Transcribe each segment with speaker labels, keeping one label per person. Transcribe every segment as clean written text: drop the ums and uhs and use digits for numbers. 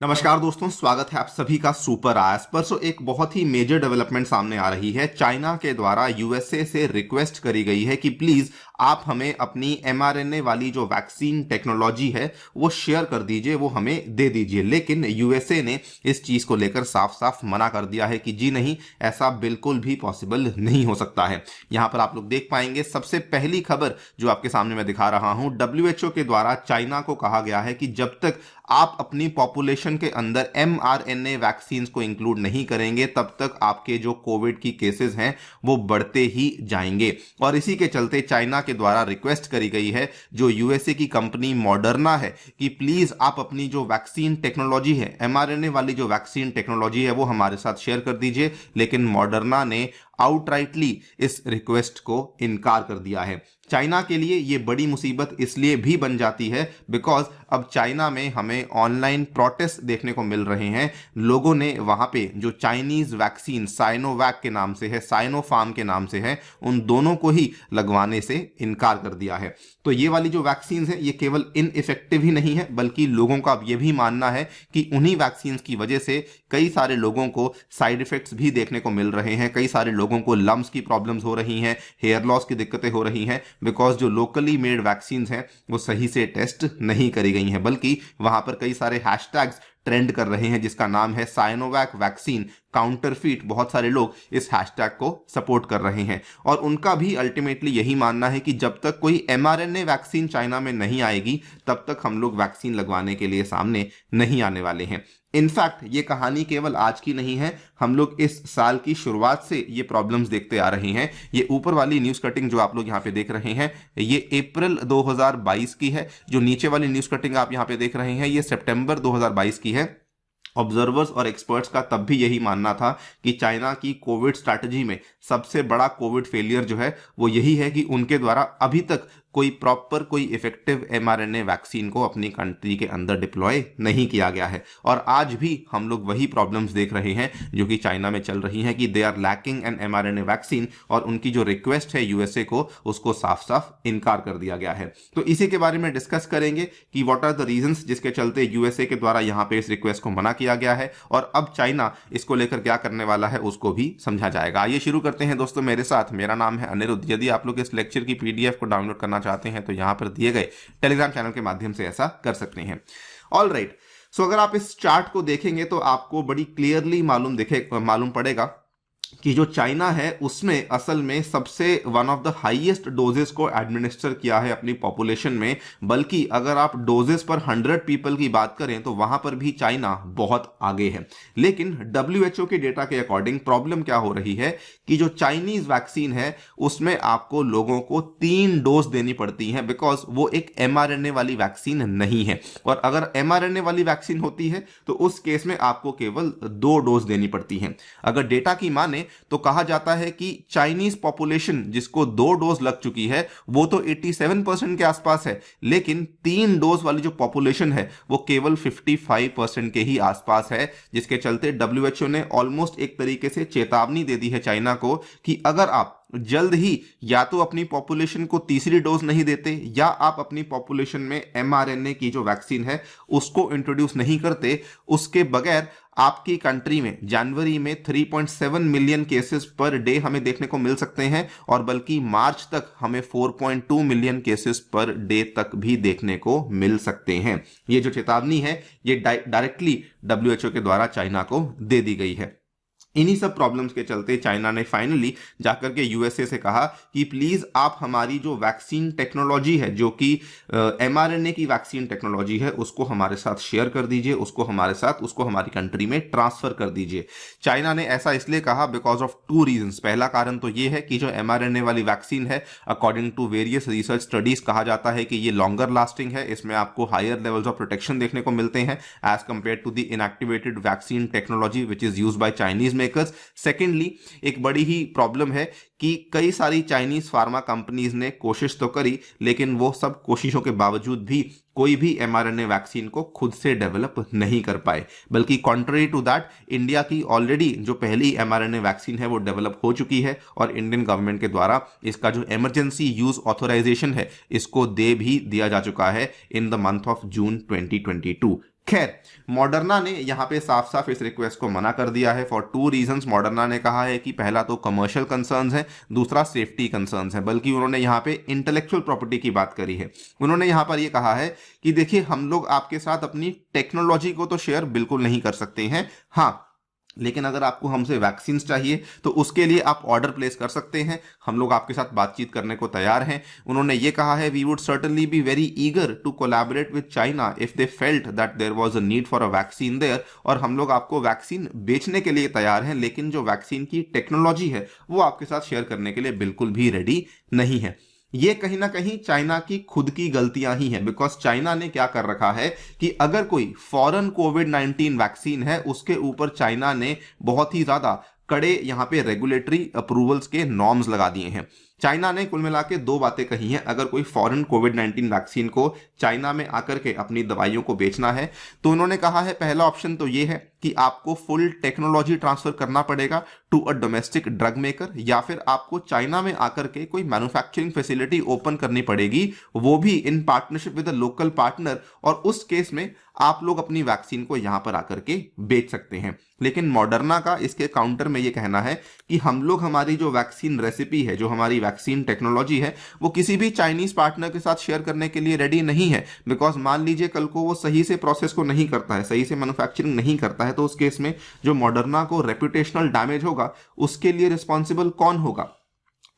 Speaker 1: नमस्कार दोस्तों, स्वागत है आप सभी का सुपर आयस पर। एक बहुत ही मेजर डेवलपमेंट सामने आ रही है। चाइना के द्वारा यूएसए से रिक्वेस्ट करी गई है कि प्लीज आप हमें अपनी एमआरएनए वाली जो वैक्सीन टेक्नोलॉजी है वो शेयर कर दीजिए, वो हमें दे दीजिए। लेकिन यूएसए ने इस चीज को लेकर साफ साफ मना कर दिया है कि जी नहीं, ऐसा बिल्कुल भी पॉसिबल नहीं हो सकता है। यहां पर आप लोग देख पाएंगे, सबसे पहली खबर जो आपके सामने मैं दिखा रहा हूं, डब्ल्यूएचओ के द्वारा चाइना को कहा गया है कि जब तक आप अपनी पॉपुलेशन के अंदर एमआरएनए वैक्सीन को इंक्लूड नहीं करेंगे तब तक आपके जो कोविड की केसेस हैं वो बढ़ते ही जाएंगे। और इसी के चलते चाइना के द्वारा रिक्वेस्ट करी गई है जो यूएसए की कंपनी मॉडर्ना है कि प्लीज आप अपनी जो वैक्सीन टेक्नोलॉजी है, एमआरएनए वाली जो वैक्सीन टेक्नोलॉजी है वो हमारे साथ शेयर कर दीजिए। लेकिन मॉडर्ना ने आउटराइटली इस रिक्वेस्ट को इनकार कर दिया है। चाइना के लिए ये बड़ी मुसीबत इसलिए भी बन जाती है बिकॉज अब चाइना में हमें ऑनलाइन प्रोटेस्ट देखने को मिल रहे हैं। लोगों ने वहां पे जो चाइनीज वैक्सीन साइनोवैक के नाम से है, साइनोफार्म के नाम से है, उन दोनों को ही लगवाने से इनकार कर दिया है। तो ये वाली जो वैक्सीन है ये केवल इनइफेक्टिव ही नहीं है बल्कि लोगों का अब ये भी मानना है कि उन्हीं वैक्सीन की वजह से कई सारे लोगों को साइड इफेक्ट्स भी देखने को मिल रहे हैं। कई सारे लोगों को लम्स की प्रॉब्लम्स हो रही हैं, हेयर लॉस की दिक्कतें हो रही हैं बिकॉज जो लोकली मेड वैक्सीन हैं वो सही से टेस्ट नहीं करी गई हैं, बल्कि वहां पर कई सारे हैशटैग्स ट्रेंड कर रहे हैं जिसका नाम है साइनोवैक वैक्सीन काउंटरफीट। बहुत सारे लोग इस हैशटैग को सपोर्ट कर रहे हैं और उनका भी अल्टीमेटली यही मानना है कि जब तक कोई एमआरएनए वैक्सीन चाइना में नहीं आएगी तब तक हम लोग वैक्सीन लगवाने के लिए सामने नहीं आने वाले हैं। इनफैक्ट ये कहानी केवल आज की नहीं है, हम लोग इस साल की शुरुआत से ये प्रॉब्लम्स देखते आ रहे हैं। ये ऊपर वाली न्यूज कटिंग जो आप लोग यहाँ पे देख रहे हैं ये अप्रैल 2022 की है। जो नीचे वाली न्यूज कटिंग आप यहाँ पे देख रहे हैं ये सितंबर 2022 की है। ऑब्जर्वर्स और एक्सपर्ट्स का तब भी यही मानना था कि चाइना की कोविड स्ट्रैटेजी में सबसे बड़ा कोविड फेलियर जो है वो यही है कि उनके द्वारा अभी तक कोई प्रॉपर, कोई इफेक्टिव एमआरएनए वैक्सीन को अपनी कंट्री के अंदर डिप्लॉय नहीं किया गया है। और आज भी हम लोग वही प्रॉब्लम्स देख रहे हैं जो कि चाइना में चल रही हैं कि they are lacking an mRNA vaccine और उनकी जो रिक्वेस्ट है यूएसए को उसको साफ साफ इनकार कर दिया गया है। तो इसी के बारे में डिस्कस करेंगे कि व्हाट आर द रीजंस जिसके चलते यूएसए के द्वारा यहाँ पे इस रिक्वेस्ट को मना किया गया है और अब चाइना इसको लेकर क्या करने वाला है उसको भी समझा जाएगा। आइए शुरू करते हैं दोस्तों मेरे साथ। मेरा नाम है अनिरुद्ध। यदि आप लोग इस लेक्चर की पीडीएफ को डाउनलोड करना चाहते हैं तो यहां पर दिए गए टेलीग्राम चैनल के माध्यम से ऐसा कर सकते हैं। ऑल राइट, सो अगर आप इस चार्ट को देखेंगे तो आपको बड़ी क्लियरली मालूम पड़ेगा कि जो चाइना है उसने असल में सबसे one of the highest doses को एडमिनिस्टर किया है अपनी पॉपुलेशन में। बल्कि अगर आप डोजेस पर 100 पीपल की बात करें तो वहां पर भी चाइना बहुत आगे है। लेकिन डब्ल्यूएचओ के डेटा के अकॉर्डिंग प्रॉब्लम क्या हो रही है कि जो चाइनीज वैक्सीन है उसमें आपको लोगों को 3 डोज देनी पड़ती है बिकॉज वो एक एमआरएनए वाली वैक्सीन नहीं है। और अगर एमआरएनए वाली वैक्सीन होती है तो उस केस में आपको केवल 2 डोज देनी पड़ती है। अगर डेटा की माने तो कहा जाता है कि चाइनीज पॉपुलेशन जिसको 2 डोज लग चुकी है वो तो 87% के आसपास है, लेकिन 3 डोज वाली जो पॉपुलेशन है वो केवल 55% के ही आसपास है। जिसके चलते डब्ल्यूएचओ ने ऑलमोस्ट एक तरीके से चेतावनी दे दी है चाइना को कि अगर आप जल्द ही या तो अपनी पॉपुलेशन को तीसरी डोज नहीं देते या आप अपनी पॉपुलेशन में एमआरएनए की जो वैक्सीन है उसको इंट्रोड्यूस नहीं करते, उसके बगैर आपकी कंट्री में जनवरी में 3.7 मिलियन केसेस पर डे हमें देखने को मिल सकते हैं और बल्कि मार्च तक हमें 4.2 मिलियन केसेस पर डे तक भी देखने को मिल सकते हैं। ये जो चेतावनी है ये डायरेक्टली डब्ल्यूएचओ के द्वारा चाइना को दे दी गई है। इन्हीं सब प्रॉब्लम्स के चलते चाइना ने फाइनली जाकर के यूएसए से कहा कि प्लीज आप हमारी जो वैक्सीन टेक्नोलॉजी है जो कि एमआरएनए की वैक्सीन टेक्नोलॉजी है उसको हमारे साथ शेयर कर दीजिए, उसको हमारी कंट्री में ट्रांसफर कर दीजिए। चाइना ने ऐसा इसलिए कहा बिकॉज ऑफ 2 रीजंस। पहला कारण तो ये है कि जो एमआरएनए वाली वैक्सीन है according to various research studies कहा जाता है कि ये लॉन्गर लास्टिंग है, इसमें आपको हायर लेवल्स ऑफ प्रोटेक्शन देखने को मिलते हैं as compared to the inactivated vaccine technology which is used by Chinese makers. Secondly एक बड़ी ही प्रॉब्लम है कि कई सारी चाइनीज फार्मा कंपनीज ने कोशिश तो करी लेकिन वो सब कोशिशों के बावजूद भी कोई भी एमआरएनए वैक्सीन को खुद से डेवलप नहीं कर पाए, बल्कि कॉन्ट्ररी टू दैट इंडिया की ऑलरेडी जो पहली एमआरएनए वैक्सीन है वो डेवलप हो चुकी है और इंडियन गवर्नमेंट के द्वारा इसका जो इमरजेंसी यूज ऑथराइजेशन है इसको दे भी दिया जा चुका है in the month of June 2022। खैर, मॉडर्ना ने यहाँ पे साफ साफ इस रिक्वेस्ट को मना कर दिया है फॉर 2 रीजंस। मॉडर्ना ने कहा है कि पहला तो कमर्शियल कंसर्न्स है, दूसरा सेफ्टी कंसर्न्स है। बल्कि उन्होंने यहाँ पे इंटेलेक्चुअल प्रॉपर्टी की बात करी है। उन्होंने यहाँ पर ये कहा है कि देखिए, हम लोग आपके साथ अपनी टेक्नोलॉजी को तो शेयर बिल्कुल नहीं कर सकते हैं, हाँ, लेकिन अगर आपको हमसे वैक्सीन चाहिए तो उसके लिए आप ऑर्डर प्लेस कर सकते हैं, हम लोग आपके साथ बातचीत करने को तैयार हैं। उन्होंने ये कहा है, we would certainly be very eager to collaborate with China if they felt that there was a need for a vaccine there. और हम लोग आपको वैक्सीन बेचने के लिए तैयार हैं, लेकिन जो वैक्सीन की टेक्नोलॉजी है वो आपके साथ शेयर करने के लिए बिल्कुल भी रेडी नहीं है। ये कहीं ना कहीं चाइना की खुद की गलतियां ही हैं, बिकॉज चाइना ने क्या कर रखा है कि अगर कोई फॉरेन कोविड-19 वैक्सीन है उसके ऊपर चाइना ने बहुत ही ज्यादा कड़े यहां पे रेगुलेटरी अप्रूवल्स के नॉर्म्स लगा दिए हैं। चाइना ने कुल मिला के 2 बातें कही हैं। अगर कोई फॉरेन कोविड-19 वैक्सीन को चाइना में आकर के अपनी दवाइयों को बेचना है तो उन्होंने कहा है, पहला ऑप्शन तो ये है कि आपको फुल टेक्नोलॉजी ट्रांसफर करना पड़ेगा to a domestic drug maker, या फिर आपको चाइना में आकर के कोई मैन्युफैक्चरिंग फैसिलिटी ओपन करनी पड़ेगी, वो भी in partnership with a local partner, और उस केस में आप लोग अपनी वैक्सीन को यहां पर आकर के बेच सकते हैं। लेकिन मॉडर्ना का इसके काउंटर में ये कहना है कि हम लोग हमारी जो वैक्सीन रेसिपी है, जो हमारी वैक्सीन टेक्नोलॉजी है, वो किसी भी चाइनीज पार्टनर के साथ शेयर करने के लिए रेडी नहीं है। बिकॉज मान लीजिए कल को वो सही से प्रोसेस को नहीं करता है, सही से मैन्युफैक्चरिंग नहीं करता है, तो उस केस में जो मॉडर्ना को रेपुटेशनल डैमेज होगा उसके लिए रिस्पॉन्सिबल कौन होगा?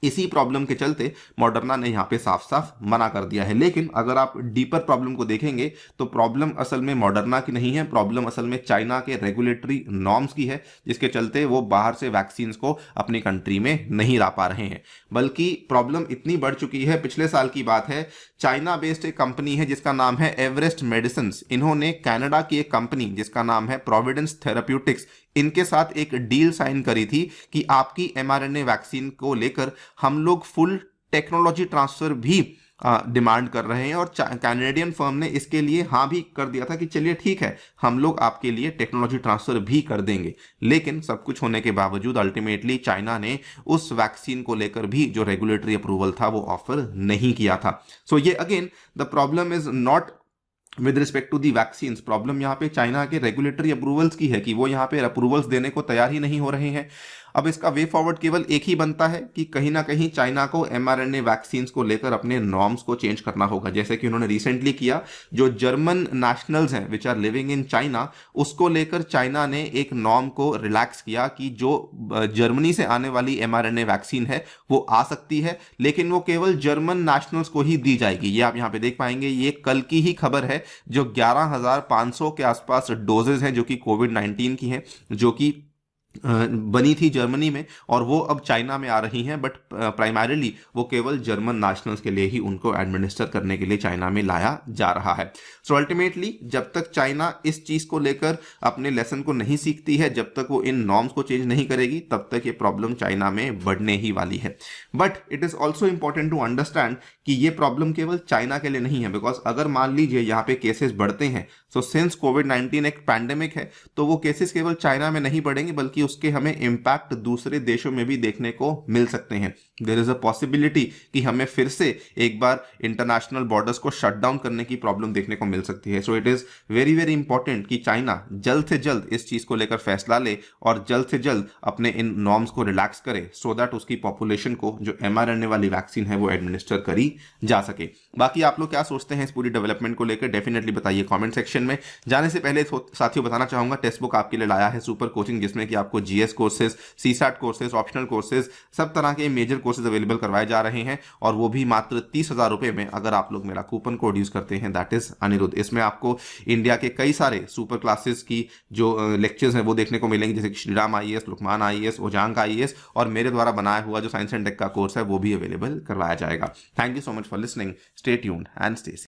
Speaker 1: इसी प्रॉब्लम के चलते मॉडर्ना ने यहां पे साफ साफ मना कर दिया है। लेकिन अगर आप डीपर प्रॉब्लम को देखेंगे तो प्रॉब्लम असल में मॉडर्ना की नहीं है, प्रॉब्लम असल में चाइना के रेगुलेटरी नॉर्म्स की है, जिसके चलते वो बाहर से वैक्सीन को अपनी कंट्री में नहीं ला पा रहे हैं। बल्कि प्रॉब्लम इतनी बढ़ चुकी है, पिछले साल की बात है, चाइना बेस्ड एक कंपनी है जिसका नाम है एवरेस्ट मेडिसिन, इन्होंने कनाडा की एक कंपनी जिसका नाम है प्रोविडेंस थेराप्यूटिक्स, इनके साथ एक डील साइन करी थी कि आपकी mRNA वैक्सीन को लेकर हम लोग फुल टेक्नोलॉजी ट्रांसफर भी डिमांड कर रहे हैं। और कैनेडियन फर्म ने इसके लिए हाँ भी कर दिया था कि चलिए ठीक है, हम लोग आपके लिए टेक्नोलॉजी ट्रांसफर भी कर देंगे। लेकिन सब कुछ होने के बावजूद अल्टीमेटली चाइना ने उस वैक्सीन को लेकर भी जो रेगुलेटरी अप्रूवल था वो ऑफर नहीं किया था। सो ये again the problem is not with respect to the vaccine, problem यहाँ पे चाइना के रेगुलेटरी अप्रूवल्स की है कि वो यहाँ पे अप्रूवल्स देने को तैयार ही नहीं हो रहे हैं। अब इसका वे फॉरवर्ड केवल एक ही बनता है कि कहीं ना कहीं चाइना को mRNA वैक्सीन को लेकर अपने नॉर्म्स को चेंज करना होगा, जैसे कि उन्होंने रिसेंटली किया। जो जर्मन नेशनल्स हैं which are living in China, उसको लेकर चाइना ने एक नॉर्म को रिलैक्स किया कि जो जर्मनी से आने वाली mRNA वैक्सीन है वो आ सकती है, लेकिन वो केवल जर्मन नेशनल्स को ही दी जाएगी। ये आप यहाँ पे देख पाएंगे, ये कल की ही खबर है। जो 11,500 के आसपास डोजेज हैं जो कि कोविड-19 की हैं, जो कि बनी थी जर्मनी में, और वो अब चाइना में आ रही हैं, बट प्राइमरीली वो केवल जर्मन नेशनल्स के लिए ही उनको एडमिनिस्टर करने के लिए चाइना में लाया जा रहा है। सो अल्टीमेटली जब तक चाइना इस चीज को लेकर अपने लेसन को नहीं सीखती है, जब तक वो इन नॉर्म्स को चेंज नहीं करेगी, तब तक ये प्रॉब्लम चाइना में बढ़ने ही वाली है। But it is also important to understand कि ये प्रॉब्लम केवल चाइना के लिए नहीं है। बिकॉज अगर मान लीजिए यहाँ पे केसेस बढ़ते हैं, सो सिंस कोविड-19 एक पैंडेमिक है, तो वो केसेस केवल चाइना में नहीं बढ़ेंगे, बल्कि उसके हमें इंपैक्ट दूसरे देशों में भी देखने को मिल सकते हैं। देयर इज अ पॉसिबिलिटी कि हमें फिर से एक बार इंटरनेशनल बॉर्डर्स को शट डाउन करने की प्रॉब्लम देखने को मिल सकती है। So it is very very important कि चाइना जल्द से जल्द इस चीज को लेकर फैसला ले और जल्द से जल्द अपने इन नॉर्म्स को रिलैक्स करे, सो दैट उसकी पॉपुलेशन को जो mRNA वाली वैक्सीन है वो एडमिनिस्टर करी जा सके। बाकी आप लोग क्या सोचते हैं इस पूरी डेवलपमेंट को लेकर, डेफिनेटली बताइए कमेंट सेक्शन में। जाने से पहले साथियों बताना चाहूंगा, टेक्स्ट बुक आपके लिए लाया है सुपर कोचिंग, जिसमें कि आपको GS courses, CSAT courses, optional courses, सब तरह के मेजर कोर्सेज अवेलेबल करवाए जा रहे हैं, और वो भी मात्र 30,000 रुपए में, अगर आप लोग मेरा कूपन कोड यूज करते हैं, दैट इज अनिरुद्ध। इसमें आपको इंडिया के कई सारे सुपर क्लासेस की जो लेक्चर्स हैं वो देखने को मिलेंगे, जैसे कि Shriram IAS, Lukman IAS, Ojaank IAS, और मेरे द्वारा बनाया हुआ जो साइंस एंड टेक का कोर्स है वो भी अवेलेबल करवाया जाएगा। Thank you so much for listening, stay tuned and stay